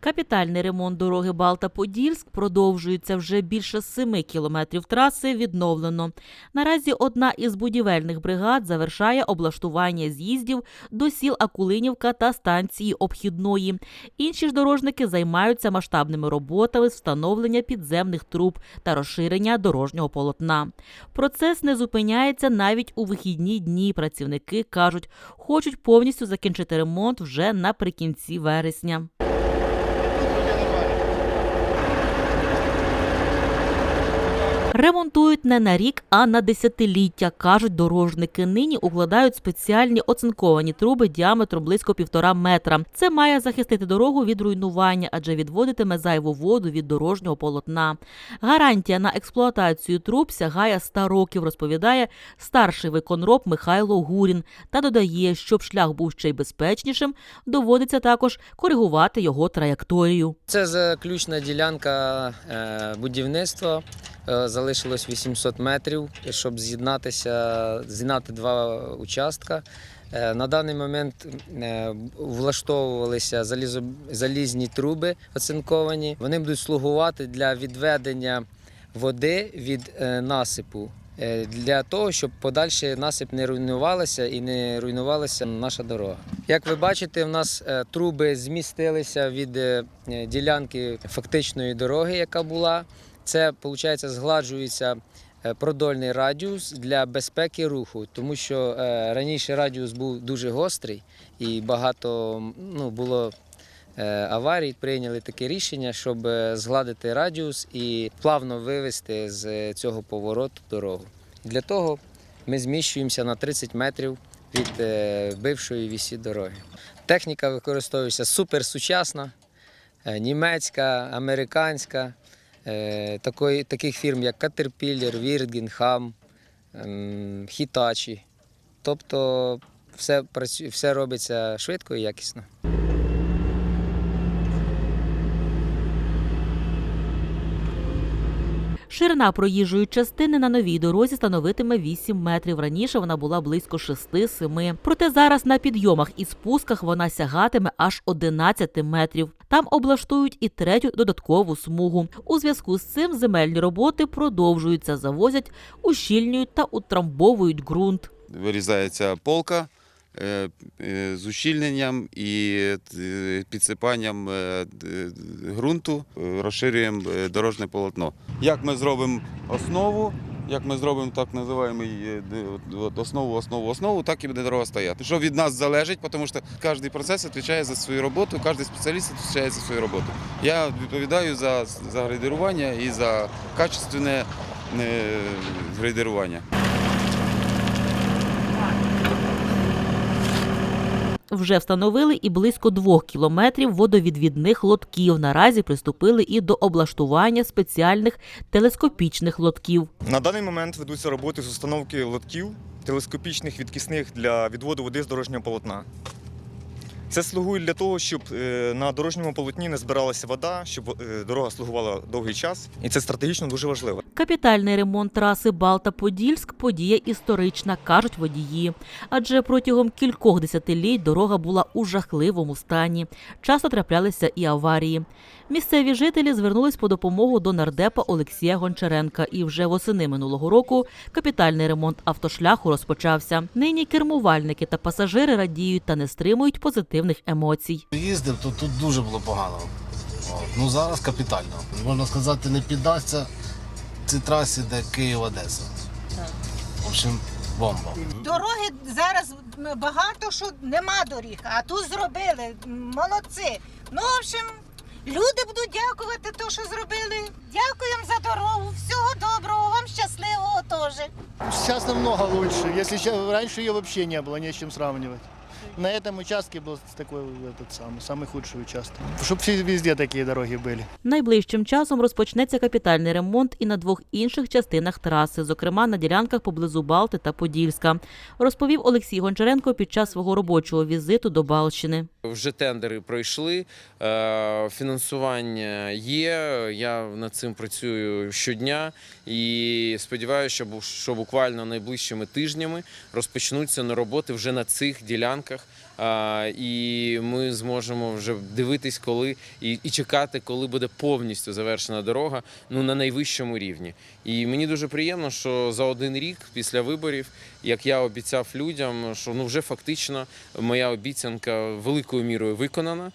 Капітальний ремонт дороги Балта-Подільськ продовжується. Вже більше 7 кілометрів траси відновлено. Наразі одна із будівельних бригад завершає облаштування з'їздів до сіл Акулинівка та станції Обхідної. Інші ж дорожники займаються масштабними роботами з встановлення підземних труб та розширення дорожнього полотна. Процес не зупиняється навіть у вихідні дні. Працівники кажуть, хочуть повністю закінчити ремонт вже наприкінці вересня. Ремонтують не на рік, а на десятиліття, кажуть дорожники. Нині укладають спеціальні оцинковані труби діаметром близько 1,5 метра. Це має захистити дорогу від руйнування, адже відводитиме зайву воду від дорожнього полотна. Гарантія на експлуатацію труб сягає 100 років, розповідає старший виконроб Михайло Гурін. Та додає, щоб шлях був ще й безпечнішим, доводиться також коригувати його траєкторію. Це заключна ділянка будівництва. Залишилось 800 метрів, щоб з'єднати два участка. На даний момент влаштовувалися залізні труби оцинковані. Вони будуть слугувати для відведення води від насипу, для того, щоб подальший насип не руйнувалося і не руйнувалася наша дорога. Як ви бачите, в нас труби змістилися від ділянки фактичної дороги, яка була. Це, виходить, згладжується продольний радіус для безпеки руху, тому що раніше радіус був дуже гострий і багато було аварій. Прийняли таке рішення, щоб згладити радіус і плавно вивести з цього повороту дорогу. Для того ми зміщуємося на 30 метрів від бившої вісі дороги. Техніка використовується суперсучасна, німецька, американська. Таких фірм, як Caterpillar, Wirtgen, Ham, Hitachi. Тобто все робиться швидко і якісно. Ширина проїжджої частини на новій дорозі становитиме 8 метрів. Раніше вона була близько 6-7. Проте зараз на підйомах і спусках вона сягатиме аж 11 метрів. Там облаштують і третю додаткову смугу. У зв'язку з цим земельні роботи продовжуються, завозять, ущільнюють та утрамбовують ґрунт. Вирізається полка з ущільненням і підсипанням ґрунту, розширюємо дорожнє полотно. Як ми зробимо основу, як ми зробимо так називаємо основу, так і буде дорога стояти. Що від нас залежить, тому що кожен процес відповідає за свою роботу, кожен спеціаліст відповідає за свою роботу. Я відповідаю за грейдерування і за качественне грейдерування. Вже встановили і близько 2 кілометрів водовідвідних лотків. Наразі приступили і до облаштування спеціальних телескопічних лотків. На даний момент ведуться роботи з установки лотків, телескопічних відкисних для відводу води з дорожнього полотна. Це слугує для того, щоб на дорожньому полотні не збиралася вода, щоб дорога слугувала довгий час. І це стратегічно дуже важливо. Капітальний ремонт траси Балта-Подільськ – подія історична, кажуть водії. Адже протягом кількох десятиліть дорога була у жахливому стані. Часто траплялися і аварії. Місцеві жителі звернулись по допомогу до нардепа Олексія Гончаренка. І вже восени минулого року капітальний ремонт автошляху розпочався. Нині кермувальники та пасажири радіють та не стримують позитивних емоцій. Їздив, то тут дуже було погано. Зараз капітально. Можна сказати, не піддасться цій трасі, де Київ-Одеса. В общем, бомба. Дороги зараз багато, що нема доріг, а тут зробили. Молодці. В общем, люди будуть дякувати те, що зробили. Дякуємо за дорогу. Всього доброго, вам щасливого теж. Сейчас намного лучше. Если раньше ее вообще не было, не с чем сравнивать. На этом участке был такой самый худший участок. Чтобы везде такие дороги были. Найближчим часом розпочнеться капітальний ремонт і на 2 інших частинах траси, зокрема на ділянках поблизу Балти та Подільська, розповів Олексій Гончаренко під час свого робочого візиту до Балщини. Вже тендери пройшли, фінансування є, я над цим працюю щодня і сподіваюся, що буквально найближчими тижнями розпочнуться роботи вже на цих ділянках і ми зможемо вже дивитись, коли і чекати, коли буде повністю завершена дорога, ну, на найвищому рівні. І мені дуже приємно, що за 1 рік після виборів, як я обіцяв людям, що ну вже фактично моя обіцянка великою мірою виконана.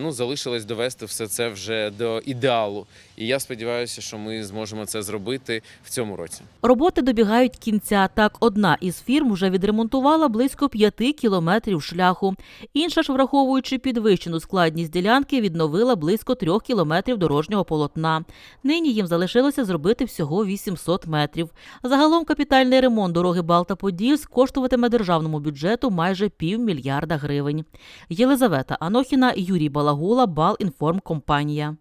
Ну, залишилось довести все це вже до ідеалу. І я сподіваюся, що ми зможемо це зробити в цьому році. Роботи добігають кінця. Так, одна із фірм вже відремонтувала близько 5 кілометрів шляху. Інша ж, враховуючи підвищену складність ділянки, відновила близько 3 кілометрів дорожнього полотна. Нині їм залишилося зробити всього 800 метрів. Загалом капітальний ремонт дороги Балта-Подільськ коштуватиме державному бюджету майже 500 мільярда гривень. Єлизавета Анохіна, Юрій Балагула, Балінформкомпанія.